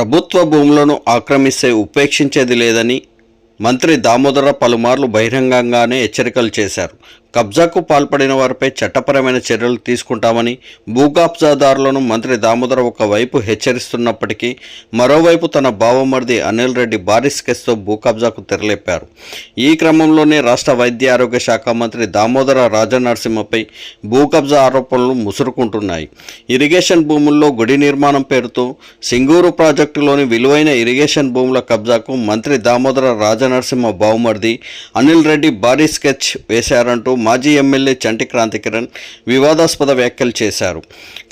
ప్రభుత్వ భూములను ఆక్రమిస్తే ఉపేక్షించేది లేదని మంత్రి దామోదర పలుమార్లు బహిరంగంగానే హెచ్చరికలు చేశారు. కబ్జాకు పాల్పడిన వారిపై చట్టపరమైన చర్యలు తీసుకుంటామని భూ కబ్జాదారులను మంత్రి దామోదర ఒకవైపు హెచ్చరిస్తున్నప్పటికీ మరోవైపు తన బావమరిది అనిల్ రెడ్డి భారీ స్కెచ్తో భూ కబ్జాకు తెరలేపారు. ఈ క్రమంలోనే రాష్ట్ర వైద్య ఆరోగ్య శాఖ మంత్రి దామోదర రాజనరసింహపై భూ కబ్జా ఆరోపణలు ముసురుకుంటున్నాయి. ఇరిగేషన్ భూముల్లో గుడి నిర్మాణం పేరుతో సింగూరు ప్రాజెక్టులోని విలువైన ఇరిగేషన్ భూముల కబ్జాకు మంత్రి దామోదర రాజనరసింహ బావమరిది అనిల్ రెడ్డి భారీ స్కెచ్ వేశారంటూ మాజీ ఎమ్మెల్యే చంటి క్రాంతికిరణ్ వివాదాస్పద వ్యాఖ్యలు చేశారు.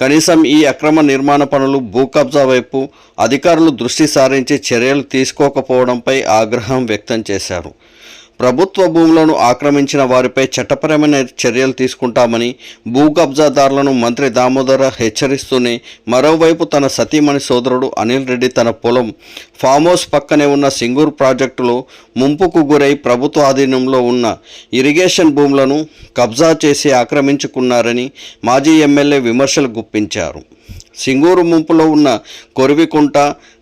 కనీసం ఈ అక్రమ నిర్మాణ పనులు భూ కబ్జా వైపు అధికారులు దృష్టి సారించి చర్యలు తీసుకోకపోవడంపై ఆగ్రహం వ్యక్తం చేశారు. ప్రభుత్వ భూములను ఆక్రమించిన వారిపై చట్టపరమైన చర్యలు తీసుకుంటామని భూ కబ్జాదారులను మంత్రి దామోదర హెచ్చరిస్తూనే మరోవైపు తన సతీమణి సోదరుడు అనిల్ రెడ్డి తన పొలం ఫామ్ హౌస్ పక్కనే ఉన్న సింగూరు ప్రాజెక్టులో ముంపుకు గురై ప్రభుత్వ ఆధీనంలో ఉన్న ఇరిగేషన్ భూములను కబ్జా చేసి ఆక్రమించుకున్నారని మాజీ ఎమ్మెల్యే విమర్శలు గుప్పించారు. సింగూరు ముంపులో ఉన్న కొరివికుంట,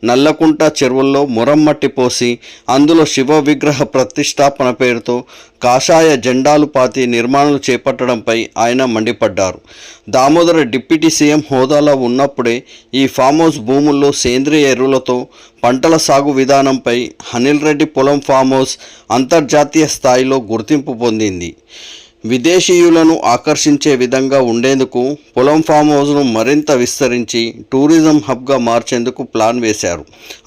నల్లకుంట చెరువుల్లో మురమ్మట్టి పోసి అందులో శివ విగ్రహ ప్రతిష్టాపన పేరుతో కాషాయ జెండాలు పాతి నిర్మాణాలు చేపట్టడంపై ఆయన మండిపడ్డారు. దామోదర డిప్యూటీ సీఎం హోదాలో ఉన్నప్పుడే ఈ ఫామ్ హౌస్ భూముల్లో సేంద్రియ ఎరువులతో పంటల సాగు విధానంపై అనిల్ రెడ్డి పొలం ఫామ్ హౌస్ అంతర్జాతీయ స్థాయిలో గుర్తింపు పొందింది. విదేశీయులను ఆకర్షించే విధంగా ఉండేందుకు పొలం ఫామ్ హౌస్ను మరింత విస్తరించి టూరిజం హబ్గా మార్చేందుకు ప్లాన్ వేశారు.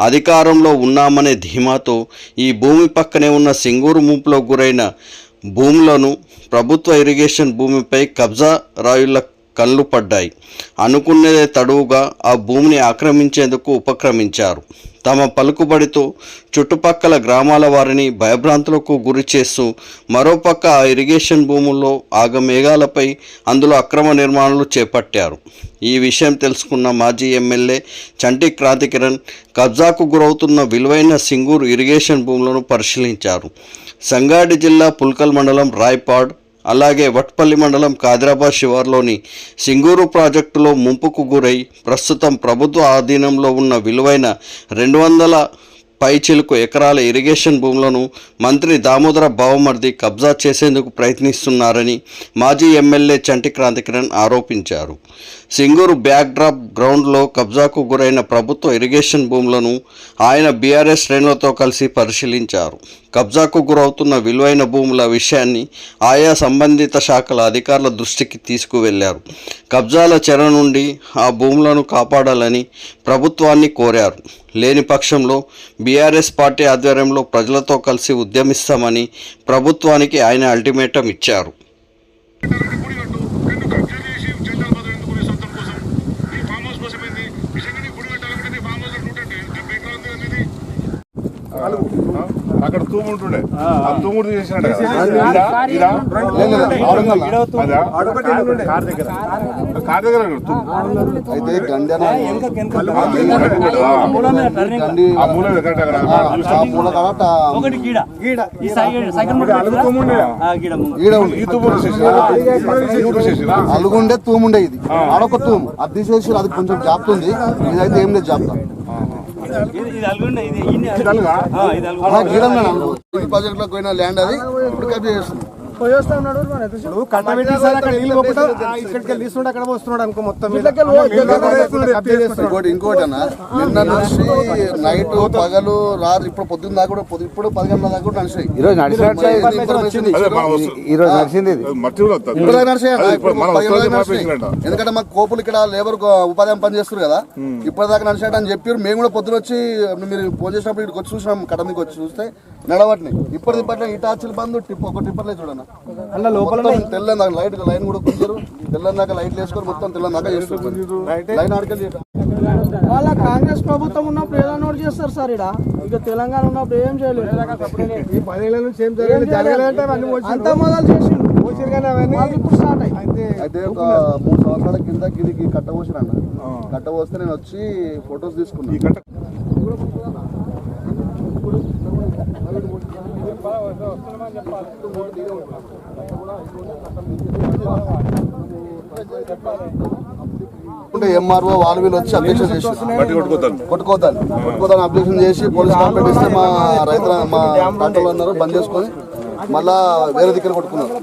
అధికారంలో ఉన్నామనే ధీమాతో ఈ భూమి పక్కనే ఉన్న సింగూరు ముంపులో గురైన భూములను ప్రభుత్వ ఇరిగేషన్ భూమిపై కబ్జా రాయుళ్ల కళ్ళు పడ్డాయి. అనుకున్నదే తడువుగా ఆ భూమిని ఆక్రమించేందుకు ఉపక్రమించారు. తమ పలుకుబడితో చుట్టుపక్కల గ్రామాల వారిని భయభ్రాంతులకు గురి చేస్తూ మరోపక్క ఆ ఇరిగేషన్ భూముల్లో ఆగమేఘాలపై అందులో అక్రమ నిర్మాణాలు చేపట్టారు. ఈ విషయం తెలుసుకున్న మాజీ ఎమ్మెల్యే చంటి క్రాంతికిరణ్ కబ్జాకు గురవుతున్న విలువైన సింగూరు ఇరిగేషన్ భూములను పరిశీలించారు. సంగారెడ్డి జిల్లా పుల్కల్ మండలం రాయ్పాడ్, అలాగే వట్పల్లి మండలం కాదిరాబాద్ శివార్లోని సింగూరు ప్రాజెక్టులో ముంపుకు గురై ప్రస్తుతం ప్రభుత్వ ఆధీనంలో ఉన్న విలువైన 200 పైచిలుకు ఎకరాల ఇరిగేషన్ భూములను మంత్రి దామోదర బావమరిది కబ్జా చేసేందుకు ప్రయత్నిస్తున్నారని మాజీ ఎమ్మెల్యే చంటి క్రాంతికిరణ్ ఆరోపించారు. సింగూరు బ్యాక్ డ్రాప్ గ్రౌండ్లో కబ్జాకు గురైన ప్రభుత్వ ఇరిగేషన్ భూములను ఆయన బీఆర్ఎస్ శ్రేణులతో కలిసి పరిశీలించారు. కబ్జాకు గురవుతున్న విలువైన భూముల విషయాన్ని ఆయా సంబంధిత శాఖల అధికారుల దృష్టికి తీసుకువెళ్లారు. కబ్జాల చెర నుండి ఆ భూములను కాపాడాలని ప్రభుత్వాన్ని కోరారు. లేని పక్షంలో బీఆర్ఎస్ పార్టీ ఆధ్వర్యంలో ప్రజలతో కలిసి ఉద్యమిస్తామని ప్రభుత్వానికి ఆయన అల్టిమేటం ఇచ్చారు. అక్కడ తూము ఉంటుండే ఆ తూముడు తీసేసినట్టు కార్ దగ్గర అయితే అలుగుండే తూముండే ఇది ఆడొక తూము అది తీసేసి అది కొంచెం జాపుతుంది. ఇదైతే ఏం లేదు జాపుతా ప్రాజెక్ట్ లో పోయిన ల్యాండ్ అది ఇప్పుడు కబ్జా చేస్తుంది. ఇంకోటి అన్న నిన్న నుంచి నైట్ పగలు రాత్రి ఇప్పుడు పొద్దున్న దాకా కూడా ఇప్పుడు 10 గంటల దాకా కూడా నడిచాయి. ఎందుకంటే మాకు కోపులు ఇక్కడ లేబర్ ఉపాధి పని చేస్తారు కదా, ఇప్పటిదాకా నడిచాడు అని చెప్పారు. మేము కూడా పొద్దున వచ్చి మీరు ఫోన్ చేసినప్పుడు ఇక్కడికి వచ్చి చూసినాం. కడ మీకు వచ్చి చూస్తే నడవట్ని ఇప్పటిపట్ల ఈ టార్చిలు బంద్ ఒక టిప్పర్లే చూడన్నా అలా లోపల తెల్లందాక లైట్ లైన్ కూడా కొంచెం తెల్లందాక లైట్లు వేసుకొని మొత్తం తెల్లందాక లైన్ ఆడికెళ్ళి వాళ్ళ కాంగ్రెస్ ప్రభుత్వం ఉన్నప్పుడు ఏదో నోట్ చేస్తారు సార్. ఇక తెలంగాణ ఉన్నప్పుడు ఏం చేయలేదు. ఈ 10 ఏళ్ల నుంచి ఏం జరగలేదు. అంతా మొదలు చేసిండు ఇప్పుడు స్టార్ట్ అయితే ఒక 3 సంవత్సరాల కింద గిరికి కట్ట పోసిన కట్ట పోస్తే నేను వచ్చి ఫొటోస్ తీసుకున్నాను. చెప్పాలి అంటే ఎంఆర్ఓ వాళ్ళు వీళ్ళు వచ్చి అబ్జెక్షన్ చేసి బట్టి కొట్టుకోతాను అబ్జెక్షన్ చేసి పోలీస్ కంప్లైంట్ ఇస్తే మా రైతుల మా పంటలు అన్నారు బంద్ చేసుకొని మళ్ళా వేరే దగ్గర కొట్టుకున్నారు.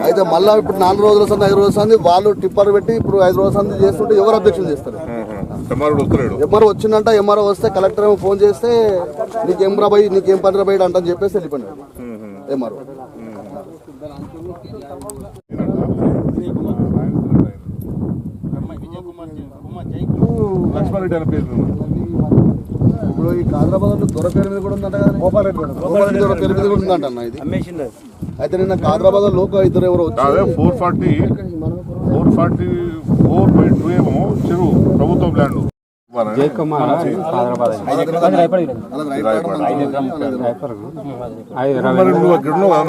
అయితే మళ్ళీ ఇప్పుడు 4 రోజుల సంది 5 రోజుల సంది వాళ్ళు టిప్పర్ పెట్టి ఇప్పుడు 5 రోజుల సంది చేస్తుంటే ఎవరు అబ్జెక్షన్ చేస్తారు? ఎంఆర్ఓ వచ్చిందంట. ఎంఆర్ఓ వస్తే కలెక్టర్ ఏమో ఫోన్ చేస్తే నీకేం రాబోయి నీకేం పని రాబోయి అంటని చెప్పేసి వెళ్ళిపోయాడు ఎంఆర్ఓ. ఇప్పుడు ఈ కాదరాబాద్ దొర పేరు మీద కూడా ఉందంట కదా, గోపాలరెడ్డి దొర పేరు మీద కూడా ఉందంట అన్న ఇది. అయితే నిన్న కాదరాబాద్ లో ఇద్దరు ఎవరు 444.2 ఏమో చెరువు ప్రభుత్వం ల్యాండ్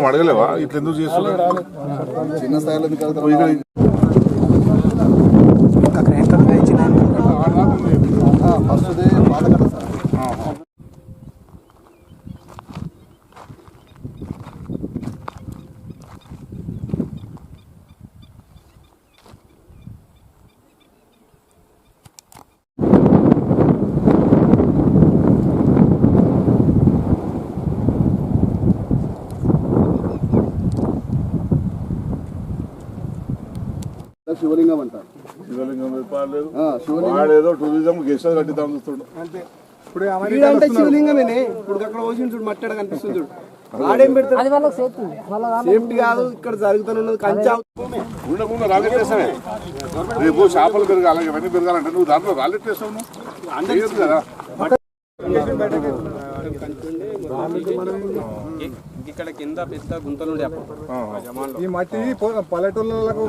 అడగలేవా ఇట్లా ఎందుకు చేస్తున్నారు? చిన్న స్థాయిలో ఫస్ట్ బాధకట్ట సార్. శివలింగం అంటారు. శివలింగం టూరిజం గెస్ట్ కట్టిద్దాం చూస్తుండు. అంటే శివలింగమేనే ఇప్పుడు అక్కడ పోసిన చూడు మట్టి కనిపిస్తుంది చూడు. ఆడేం పెడతారు సేఫ్టీ కాదు ఇక్కడ జరుగుతున్నది కంచా ఉండకుండా రాళ్ళెట్టేస్తానే రేపు చేపలు పెరగాలి ఇవన్నీ పెరగాలంటే నువ్వు దాంట్లో రాళ్ళెట్టేస్తావు నువ్వు కదా. ఇక్కడ కింద పెద్ద గుంతలు ఉండే ఈ మట్టి పల్లెటూళ్ళకు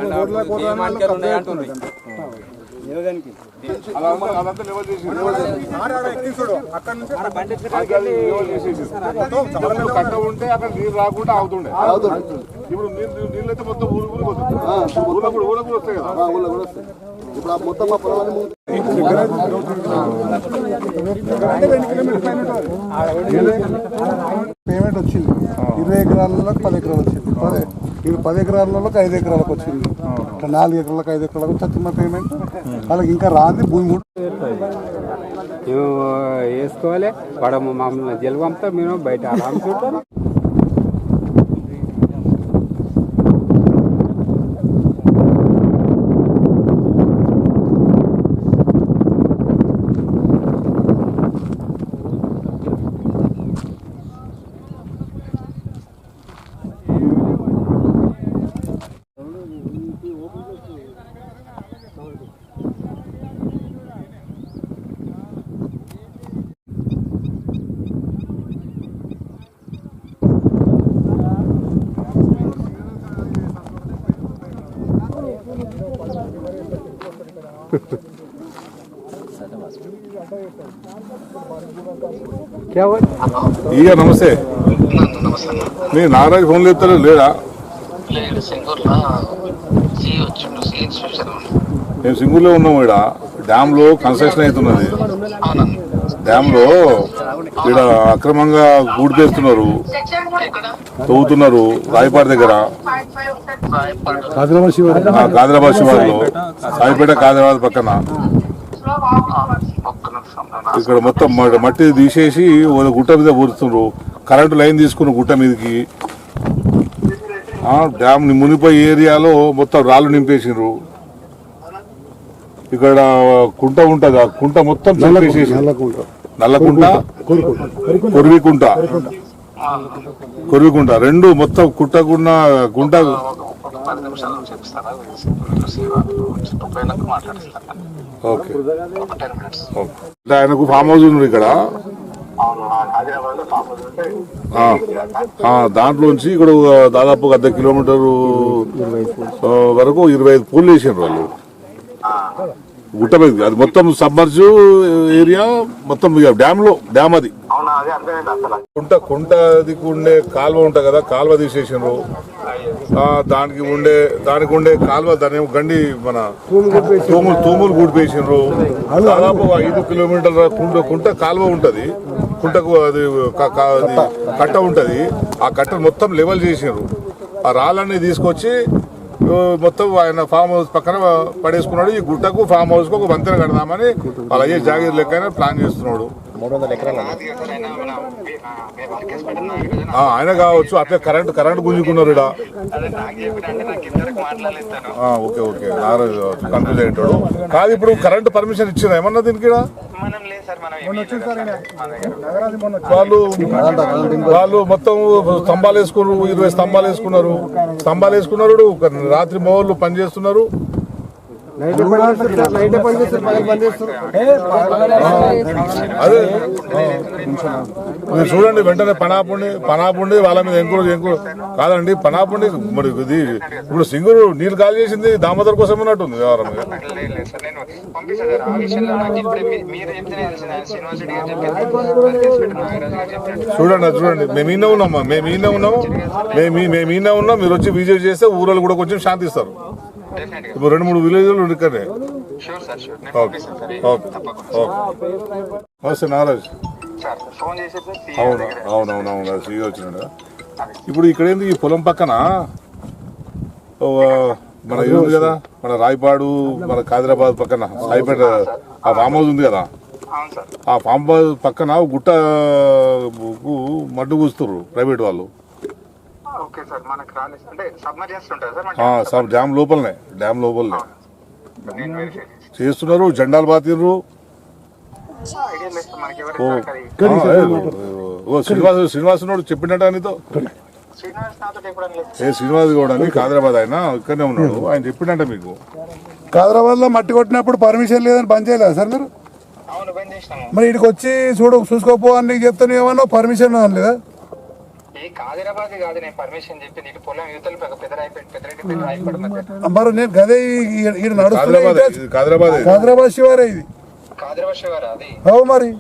అదంతా లెవెల్ చేసి కట్ట ఉంటే అక్కడ నీరు రాకుండా అవుతుండే. ఇప్పుడు నీళ్ళు అయితే మొత్తం ఊరు ఊరు కూడా వస్తాయి కదా. ఇప్పుడు ఆ మొత్తం మా పొలాన్ని పేమెంట్ వచ్చింది. 20 ఎకరాలకు 10 ఎకరాలు వచ్చింది. 10 ఎకరాలకు 5 ఎకరాలకు వచ్చింది. 4 ఎకరాలకు 5 ఎకరాలకు చచ్చిన పేమెంట్ వాళ్ళకి ఇంకా రాంది భూమి కూడా వేసుకోవాలి. వాడు మమ్మల్ని జల్ పంపుతా మేము బయట ఆరామ్ చూడతాం. ఇక నమస్తే. నీ నాగరాజు ఫోన్ చెప్తారు లేదా? నేను సింగూరులో ఉన్నాం. ఇక్కడ డ్యామ్ లో కన్స్ట్రక్షన్ అవుతున్నది. డ్యామ్ లో ఇక్కడ అక్రమంగా గూడిపేస్తున్నారు, తవ్వుతున్నారు. రాయపాటి దగ్గర కాదరాబాద్ శివారులో రాయపేట కాదరాబాద్ పక్కన ఇక్కడ మొత్తం మట్టి తీసేసి గుట్ట మీద పూరుతున్నారు. కరెంటు లైన్ తీసుకున్న గుట్ట మీదకి డ్యామ్ మునిపోయే ఏరియాలో మొత్తం రాళ్ళు నింపేసిండ్రు. ఇక్కడ కుంట ఉంటది, ఆ కుంట మొత్తం చంపేసేసి నల్లకుంట కొరివికుంట రెండు మొత్తం కుట్టకున్న గుంట. ఓకే, ఆయనకు ఫామ్ హౌస్ ఉంది ఇక్కడ. దాంట్లోంచి ఇక్కడ దాదాపు 1/2 కిలోమీటరు వరకు 25 పూలు వేసారు వాళ్ళు గుట్ట మీద. అది మొత్తం సబ్మర్జ్ ఏరియా, మొత్తం డ్యామ్ అది కుంటదికి ఉండే కాలువ ఉంటది కదా, కాలువ తీసేసారు. దానికి ఉండే కాలువ దాని గండి మన తూములు గూడిపేసినారు. దాదాపు 5 కిలోమీటర్ల కుంట కాలువ ఉంటది. కుంటకు అది కట్ట ఉంటది. ఆ కట్ట మొత్తం లెవెల్ చేసినారు. ఆ రాళ్ళన్నీ తీసుకొచ్చి మొత్తం ఆయన ఫామ్ హౌస్ పక్కన పడేసుకున్నాడు. ఈ గుట్టకు ఫామ్ హౌస్ కు ఒక వంతెన కడదామని వాళ్ళ అయ్యే జాగీర్ లెక్క ప్లాన్ చేస్తున్నాడు. ఆయన కావచ్చు అట్లే కరెంట్ గుంజుకున్నారు ఇక్కడ. ఓకే ఓకే కన్ఫ్యూజ్ అయ్యాడు కాదు. ఇప్పుడు కరెంట్ పర్మిషన్ ఇచ్చిందా ఏమన్నా దీనికి? వాళ్ళు మొత్తం స్తంభాలు వేసుకున్నారు, 20 స్తంభాలు వేసుకున్నారు. రాత్రి మోళ్ళు పని చేస్తున్నారు. అదే మీరు చూడండి వెంటనే పనాపుండి వాళ్ళ మీద ఎంకరేజ్ కాదండి. పనాపుండి మరి ఇది ఇప్పుడు సింగూరు నీళ్ళు గాలి చేసింది దామోదర్ కోసం ఉన్నట్టుంది వ్యవహారం. చూడండి మేము ఈయన ఉన్నాం. మీరు వచ్చి విజిట్ చేస్తే ఊళ్ళో కూడా కొంచెం శాంతిస్తారు. ఇప్పుడు 2-3 విలేజ్లు ఇక్కడనే. ఓకే నారాజ్ అవునవునవును సీగా వచ్చినాడు. ఇప్పుడు ఇక్కడ ఏంది ఈ పొలం పక్కన మన ఇది ఉంది కదా, మన రాయపాడు, మన కాదిరాబాద్ పక్కన సాయిపేట ఆ ఫామ్ హౌస్ ఉంది కదా, ఆ ఫామ్ హౌస్ పక్కన గుట్ట మడ్డు కూస్తున్నారు ప్రైవేట్ వాళ్ళు. డ్యామ్ లోపలనే చేస్తున్నారు. జెండాలు బాతిర్రు. శ్రీనివాస్ చెప్పినట్టు ఆయనతో శ్రీనివాస్ గౌడ్ అని కాదరాబాద్ ఆయన ఇక్కడనే ఉన్నాడు. ఆయన చెప్పినట్ట మీకు కాదరాబాద్ లో మట్టి కొట్టినప్పుడు పర్మిషన్ లేదని బంద్ చేయలేదు సార్ మీరు? మరి ఇక్కడికి వచ్చి చూసుకోపో అని నీకు చెప్తాను ఏమన్నా పర్మిషన్ లేదా? మరి నేను గదే కాదరాబాద్ శివారే ఇది. అవు మరి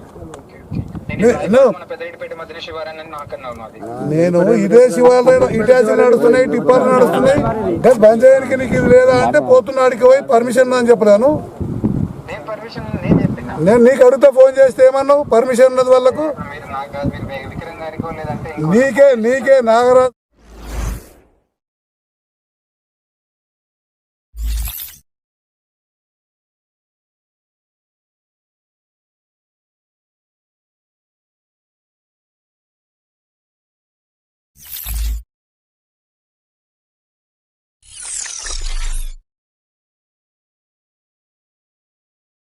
నేను ఇదే శివాలయం ఇటాచి నడుస్తున్నాయి, టిప్పాలు నడుస్తున్నాయి. బంద్ చేయడానికి నీకు ఇది లేదా అంటే పోతున్నాడికి పోయి పర్మిషన్ అని చెప్పలేను. నేను నీకు అడిగితే ఫోన్ చేస్తే ఏమన్నావు? పర్మిషన్ ఉన్నది వాళ్ళకు. నీకే నాగరాజ్